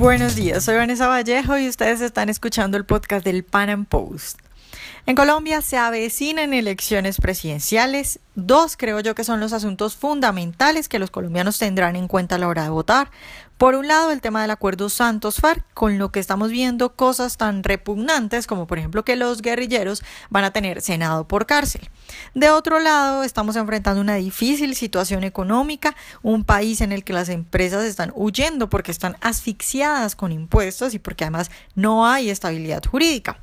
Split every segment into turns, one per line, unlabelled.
Buenos días, soy Vanessa Vallejo y ustedes están escuchando el podcast del Pan Am Post. En Colombia se avecinan elecciones presidenciales. Dos creo yo que son los asuntos fundamentales que los colombianos tendrán en cuenta a la hora de votar. Por un lado, el tema del acuerdo Santos-FARC, con lo que estamos viendo cosas tan repugnantes como por ejemplo que los guerrilleros van a tener Senado por cárcel. De otro lado, estamos enfrentando una difícil situación económica, un país en el que las empresas están huyendo porque están asfixiadas con impuestos y porque además no hay estabilidad jurídica.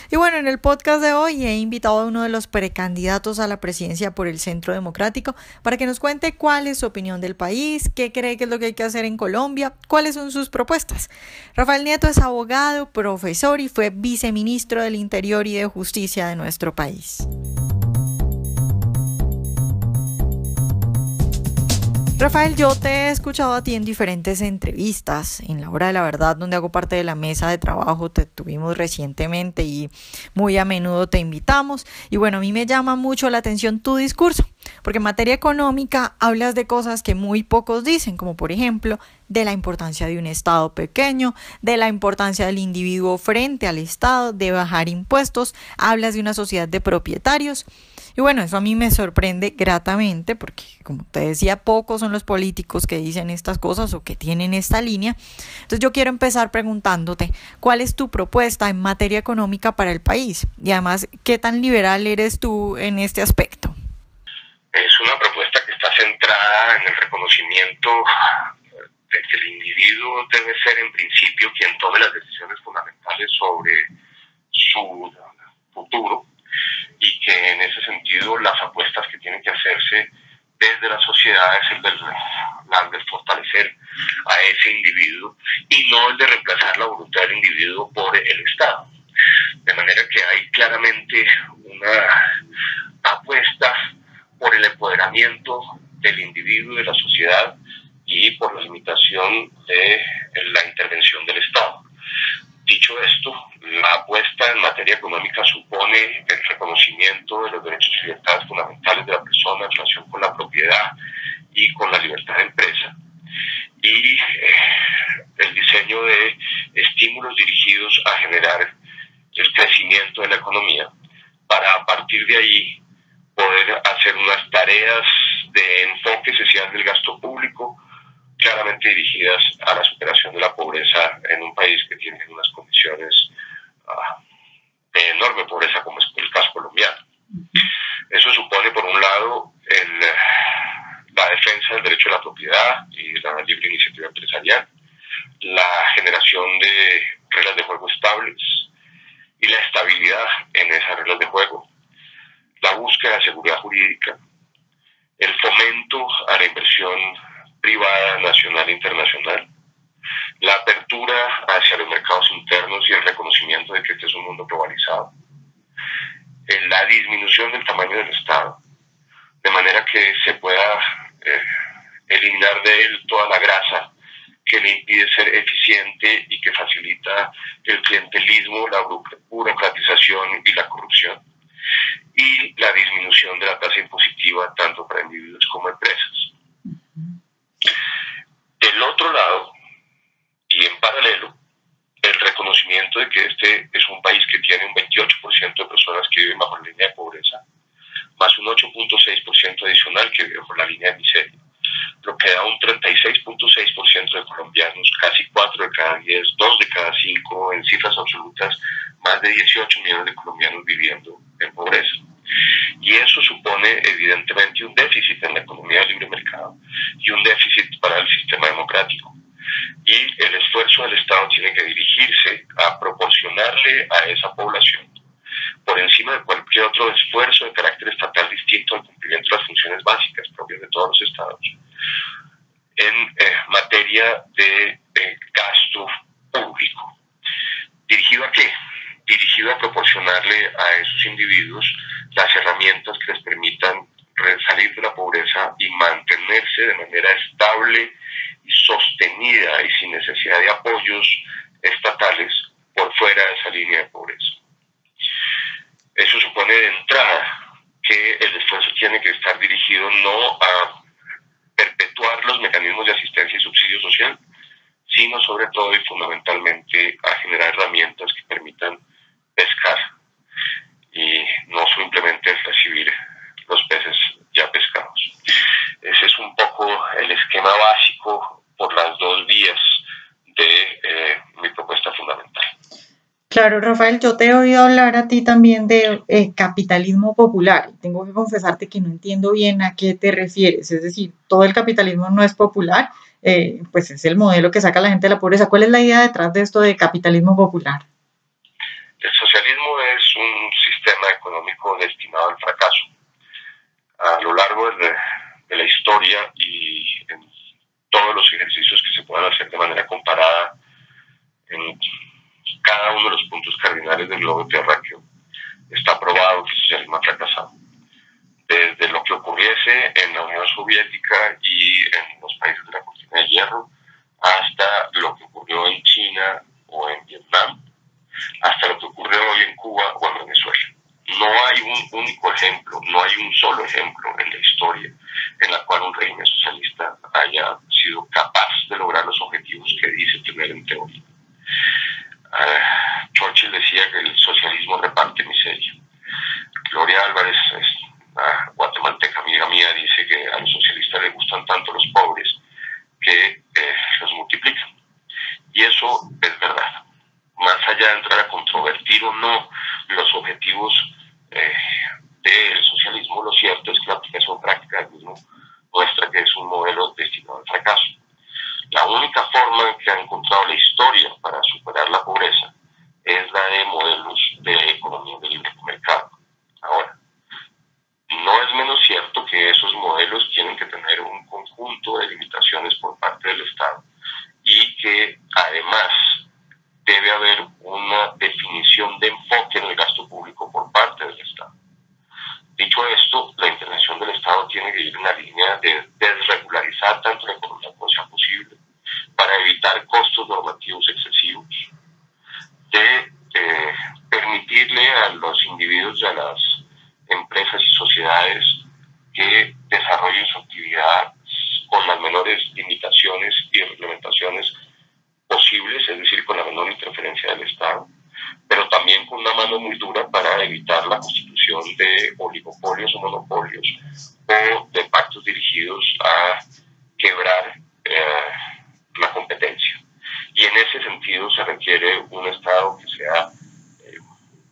Y bueno, en el podcast de hoy he invitado a uno de los precandidatos a la presidencia por el Centro Democrático para que nos cuente cuál es su opinión del país, qué cree que es lo que hay que hacer en Colombia, cuáles son sus propuestas. Rafael Nieto es abogado, profesor y fue viceministro del Interior y de Justicia de nuestro país. Rafael, yo te he escuchado a ti en diferentes entrevistas, en La Hora de la Verdad, donde hago parte de la mesa de trabajo, te tuvimos recientemente y muy a menudo te invitamos. Y bueno, a mí me llama mucho la atención tu discurso, porque en materia económica hablas de cosas que muy pocos dicen, como por ejemplo, de la importancia de un Estado pequeño, de la importancia del individuo frente al Estado, de bajar impuestos, hablas de una sociedad de propietarios. Y bueno, eso a mí me sorprende gratamente porque, como te decía, pocos son los políticos que dicen estas cosas o que tienen esta línea. Entonces yo quiero empezar preguntándote, ¿cuál es tu propuesta en materia económica para el país? Y además, ¿qué tan liberal eres tú en este aspecto?
Es una propuesta que está centrada en el reconocimiento de que el individuo debe ser en principio quien tome las decisiones fundamentales sobre su futuro, y que en ese sentido las apuestas que tienen que hacerse desde la sociedad es el de fortalecer a ese individuo y no el de reemplazar la voluntad del individuo por el Estado. De manera que hay claramente una apuesta por el empoderamiento del individuo y de la sociedad y por la limitación de la intervención del Estado. Dicho esto, la apuesta en materia económica supone el reconocimiento de los derechos y libertades fundamentales de la persona en relación con la propiedad y con la libertad de empresa, y el diseño de estímulos dirigidos a generar el crecimiento de la economía para a partir de ahí poder hacer unas tareas de enfoque social del gasto público claramente dirigidas a la superación de la pobreza en un país que tiene unas condiciones de enorme pobreza como es el caso colombiano. Eso supone, por un lado, la defensa del derecho a la propiedad y la libre iniciativa empresarial, la generación de reglas de juego estables y la estabilidad en esas reglas de juego, la búsqueda de seguridad jurídica, el fomento a la inversión privada nacional e internacional, la apertura hacia los mercados internos y el reconocimiento de que este es un mundo globalizado, la disminución del tamaño del Estado, de manera que se pueda eliminar de él toda la grasa que le impide ser eficiente y que facilita el clientelismo, la burocratización y la corrupción, y la disminución de la tasa impositiva tanto para individuos como empresas. Del otro lado, y en paralelo, el reconocimiento de que este es un país que tiene un 28% de personas que viven bajo la línea de pobreza, más un 8.6% adicional que vive bajo la línea de miseria, lo que da un 36.6% de colombianos, casi 4 de cada 10, 2 de cada 5, en cifras absolutas, más de 18 millones de colombianos viviendo en pobreza. Y eso supone evidentemente un déficit en la economía de libre mercado y un déficit para el sistema democrático. Y el esfuerzo del Estado tiene que dirigirse a proporcionarle a esa población, por encima de cualquier otro esfuerzo de carácter estatal distinto al cumplimiento de las funciones básicas propias de todos los estados, en materia de gasto público. ¿Dirigido a qué? Dirigido a proporcionarle a esos individuos las herramientas que les permitan salir de la pobreza y mantenerse de manera estable y sostenida y sin necesidad de apoyos estatales por fuera de esa línea de pobreza. Eso supone de entrada que el esfuerzo tiene que estar dirigido no a perpetuar los mecanismos de asistencia y subsidio social, sino sobre todo y fundamentalmente a generar herramientas que permitan pescar y no simplemente recibir los peces ya pescados. Ese es un poco el esquema básico por las dos vías de mi propuesta fundamental.
Claro, Rafael, yo te he oído hablar a ti también de capitalismo popular. Tengo que confesarte que no entiendo bien a qué te refieres. Es decir, todo el capitalismo no es popular, pues es el modelo que saca a la gente de la pobreza. ¿Cuál es la idea detrás de esto de capitalismo popular?
El socialismo es un sistema económico destinado al fracaso. A lo largo de la historia y en todos los ejercicios que se puedan hacer de manera comparada en cada uno de los puntos cardinales del globo terráqueo, está probado que el socialismo ha fracasado. Desde lo que ocurriese en la Unión Soviética y en los países de la cortina de hierro, hasta lo que ocurrió en China o en Vietnam, hasta lo que ocurre hoy en Cuba o en Venezuela. No hay un único ejemplo, no hay un solo ejemplo en la historia en la cual un régimen socialista haya sido capaz de lograr los objetivos que dice tener en teoría. Churchill decía que el socialismo reparte miseria. Gloria Álvarez, una guatemalteca amiga mía, dice que a los socialistas les gustan tanto los pobres que los multiplican. Y eso es verdad. Más allá de entrar a controvertir o no los objetivos del socialismo, lo cierto es que la aplicación práctica del mismo muestra que es un modelo destinado al fracaso. La única forma en que ha encontrado la historia para superar la pobreza es la de modelos de economía de libre mercado. Ahora, no es menos cierto que esos modelos tienen que tener un conjunto de limitaciones por parte del Estado y que además debe haber una definición de enfoque en el gasto público por parte del Estado. Dicho esto, la intervención del Estado tiene que ir en la línea de desregularizar tanto la economía como sea posible para evitar costos normativos excesivos, de permitirle a los individuos y a las empresas y sociedades que desarrollen su actividad con las menores limitaciones y reglamentaciones posibles, es decir, con la menor interferencia del Estado, pero también con una mano muy dura para evitar la constitución de oligopolios o monopolios o de pactos dirigidos a quebrar la competencia. Y en ese sentido se requiere un Estado que sea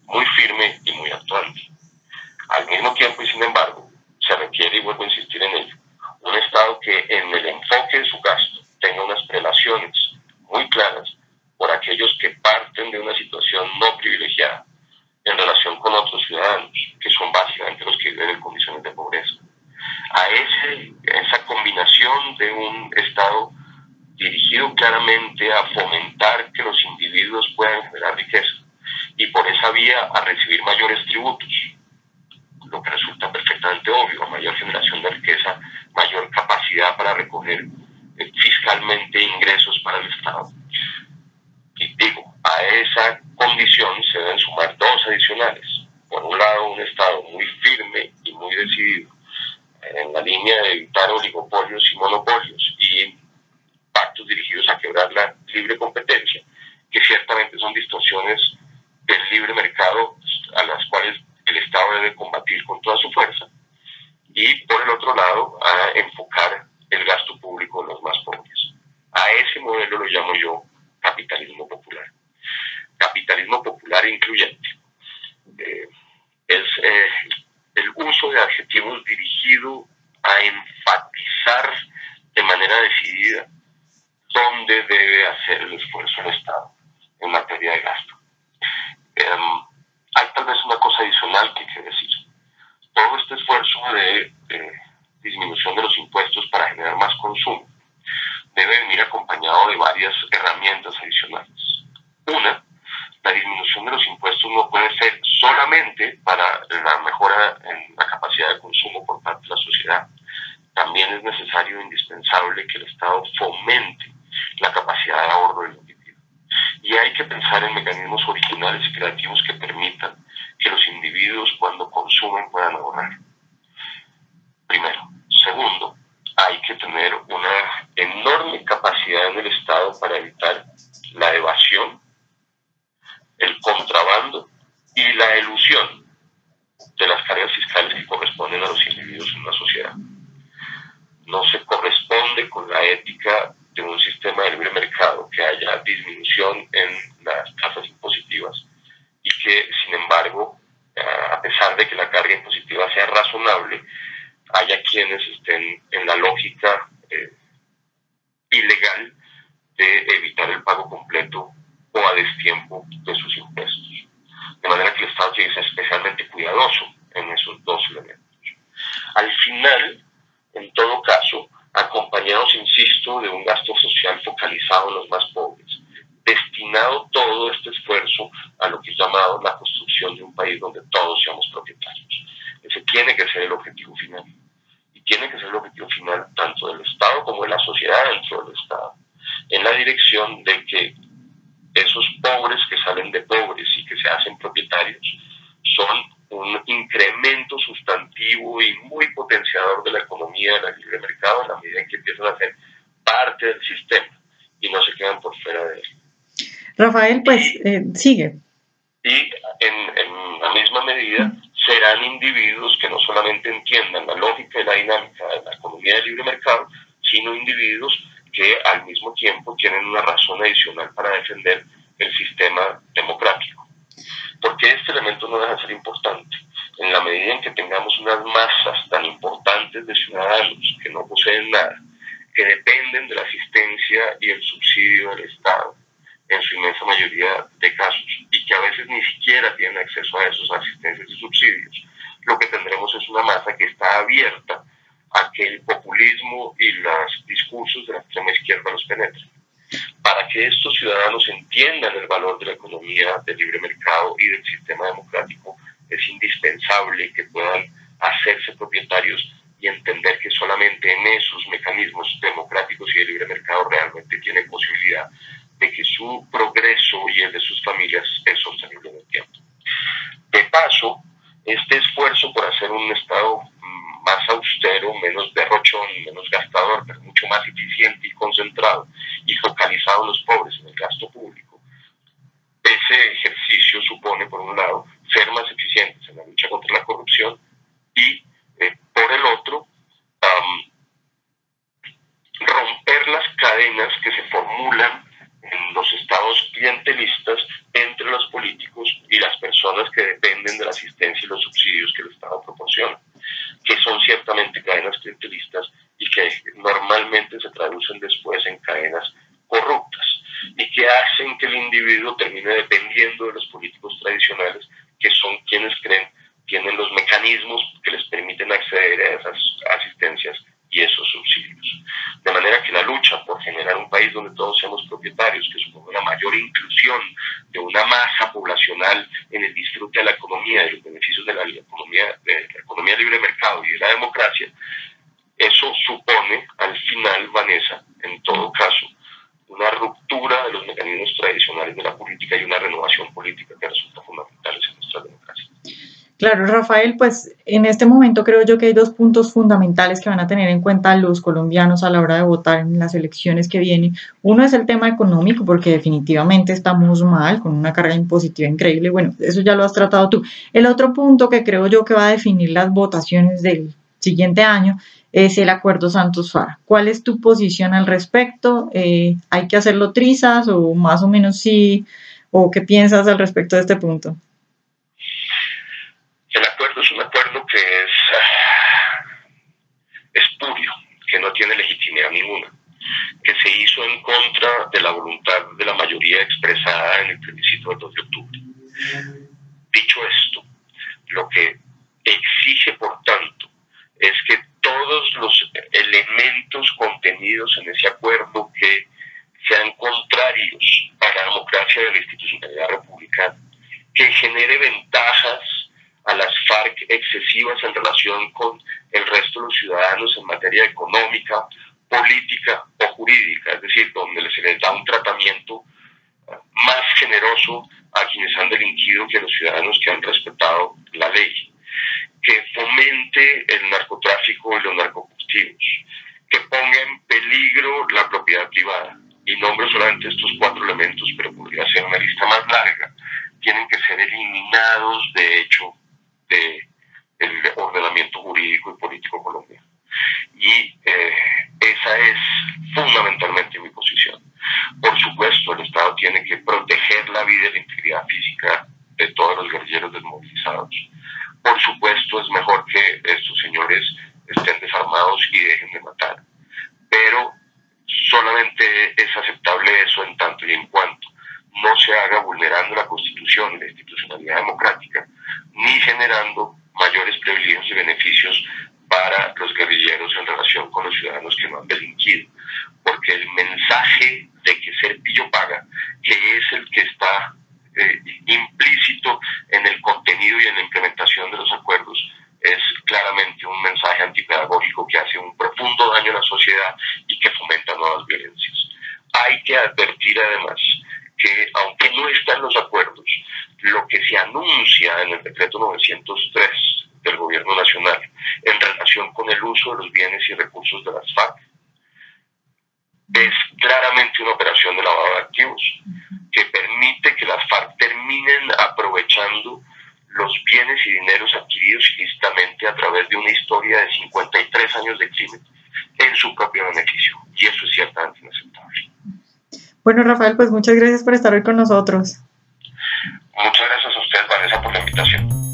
muy firme y muy actuante. Al mismo tiempo y sin embargo, se requiere, y vuelvo a insistir en ello, un Estado que en el enfoque de su gasto tenga unas prelaciones muy claras por aquellos que parten de una situación no privilegiada en relación con otros ciudadanos, que son básicamente los que viven en condiciones de pobreza. A esa combinación de un Estado dirigido claramente a fomentar que los individuos puedan generar riqueza y por esa vía a recibir mayores tributos, lo que resulta perfectamente obvio: a mayor generación de riqueza, mayor capacidad para recoger fiscalmente ingresos para el Estado. Y digo, a esa condición se deben sumar dos adicionales. Por un lado, un Estado muy firme y muy decidido en la línea de evitar oligopolios y monopolios y pactos dirigidos a quebrar la libre competencia, que ciertamente son distorsiones del libre mercado a las cuales el Estado debe combatir con toda su fuerza. Y por el otro lado, a enfocar el gasto público en los más pobres. A ese modelo lo llamo yo capitalismo popular. Capitalismo popular incluyente. Es el uso de adjetivos dirigido a enfatizar de manera decidida dónde debe hacer el esfuerzo el Estado en materia de gasto. Hay tal vez una cosa adicional que hay que decir. Todo este esfuerzo de disminución de los impuestos para generar más consumo debe venir acompañado de varias herramientas adicionales. Una, la disminución de los impuestos no puede ser solamente para la mejora en la capacidad de consumo por parte de la sociedad. También es necesario e indispensable que el Estado fomente la capacidad de ahorro del individuo. Y hay que pensar en mecanismos originales y creativos que permitan que los individuos, cuando consumen, puedan ahorrar. Primero. Segundo, hay que tener una enorme capacidad en el Estado para evitar estén en la lógica ilegal de evitar el pago completo o a destiempo de sus impuestos. De manera que el Estado tiene que ser especialmente cuidadoso en esos dos elementos. Al final, en todo caso, acompañados, insisto, de un gasto social focalizado en los más pobres, destinado todo este esfuerzo a lo que es llamado la construcción de un país donde todos seamos propietarios. Ese tiene que ser el objetivo final. Y tiene que ser el objetivo final tanto del Estado como de la sociedad dentro del Estado, en la dirección de que esos pobres que salen de pobres y que se hacen propietarios son un incremento sustantivo y muy potenciador de la economía del libre mercado en la medida en que empiezan a ser parte del sistema y no se quedan por fuera de él.
Rafael, pues sigue.
Y en la misma medida serán individuos que no solamente entiendan la lógica y la dinámica de la economía del libre mercado, sino individuos que al mismo tiempo tienen una razón adicional para defender el sistema democrático. Porque este elemento no deja de ser importante. En la medida en que tengamos unas masas tan importantes de ciudadanos que no poseen nada, que dependen de la asistencia y el subsidio del Estado, en su inmensa mayoría de casos, y que a veces ni siquiera tienen acceso a esos asistencias y subsidios, lo que tendremos es una masa que está abierta a que el populismo y los discursos de la extrema izquierda los penetren. Para que estos ciudadanos entiendan el valor de la economía del libre mercado y del sistema democrático, es indispensable que puedan hacerse propietarios y entender que solamente en esos mecanismos democráticos y de libre mercado realmente tienen posibilidad de que su progreso y el de sus familias es sostenible en el tiempo. De paso, este esfuerzo por hacer un Estado más austero, menos derrochón, menos gastador, pero mucho más eficiente y concentrado y focalizado en los pobres, en el gasto público, ese ejercicio supone, por un lado, ser más eficientes en la lucha contra la corrupción y, por el otro, romper las cadenas que se formulan en los estados clientelistas entre los políticos y las personas que dependen de la asistencia y los subsidios que el Estado proporciona, que son ciertamente cadenas clientelistas y que normalmente se traducen después en cadenas corruptas y que hacen que el individuo termine dependiendo de los políticos tradicionales, que son quienes tienen los mecanismos que les permiten acceder a esas asistencias y esos subsidios. De manera que la lucha por generar un país donde todos seamos propietarios, que supone una mayor inclusión de una masa poblacional en el disfrute de la economía, de los beneficios de la economía libre de mercado y de la democracia, eso supone al final, Vanessa, en todo caso, una ruptura de los mecanismos tradicionales de la política y una renovación política que resulta fundamentales en nuestra democracia.
Claro, Rafael, pues en este momento creo yo que hay dos puntos fundamentales que van a tener en cuenta los colombianos a la hora de votar en las elecciones que vienen. Uno es el tema económico, porque definitivamente estamos mal, con una carga impositiva increíble. Bueno, eso ya lo has tratado tú. El otro punto que creo yo que va a definir las votaciones del siguiente año es el acuerdo Santos-Fara. ¿Cuál es tu posición al respecto? ¿Hay que hacerlo trizas o más o menos sí? ¿O qué piensas al respecto de este punto?
El acuerdo es un acuerdo que es espurio, que no tiene legitimidad ninguna, que se hizo en contra de la voluntad de la mayoría expresada en el plebiscito del 2 de octubre. Dicho esto, lo que exige, por tanto, es que todos los elementos contenidos en ese acuerdo que sean contrarios a la democracia y a la institucionalidad republicana, que genere ventajas a las FARC excesivas en relación con el resto de los ciudadanos en materia económica, política o jurídica, es decir, donde se les da un tratamiento más generoso a quienes han delinquido que a los ciudadanos que han respetado la ley, que fomente el narcotráfico y los narcocultivos, que ponga en peligro la propiedad privada. Y nombro solamente estos 4 elementos, pero podría ser una lista más larga. Tienen que ser eliminados, de hecho, del ordenamiento jurídico y político colombiano. Y esa es fundamentalmente mi posición. Por supuesto, el Estado tiene que proteger la vida y la integridad física de todos los guerrilleros desmovilizados. Por supuesto, es mejor que estos señores estén desarmados y dejen de matar. Pero solamente es aceptable eso en tanto y en cuanto no se haga vulnerando la Constitución y la institucionalidad democrática, ni generando mayores privilegios y beneficios para los guerrilleros en relación con los ciudadanos que no han delinquido. Porque el mensaje de que ser pillo paga, que es el que está implícito en el contenido y en la implementación de los acuerdos, es claramente un mensaje antipedagógico que hace un profundo daño a la sociedad y que fomenta nuevas violencias. Hay que advertir además que, aunque no está en los acuerdos, lo que se anuncia en el decreto 903 del Gobierno Nacional en relación con el uso de los bienes y recursos de las FARC es claramente una operación de lavado de activos que permite que las FARC terminen aprovechando los bienes y dineros adquiridos ilícitamente a través de una historia de 53 años de crimen en su propio beneficio. Y eso es ciertamente inaceptable.
Bueno, Rafael, pues muchas gracias por estar hoy con nosotros.
Muchas gracias a ustedes, Vanessa, por la invitación.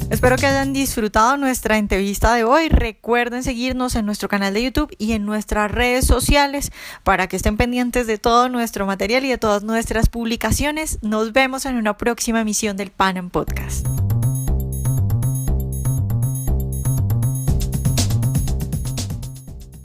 Espero que hayan disfrutado nuestra entrevista de hoy. Recuerden seguirnos en nuestro canal de YouTube y en nuestras redes sociales para que estén pendientes de todo nuestro material y de todas nuestras publicaciones. Nos vemos en una próxima emisión del Pan Am Podcast.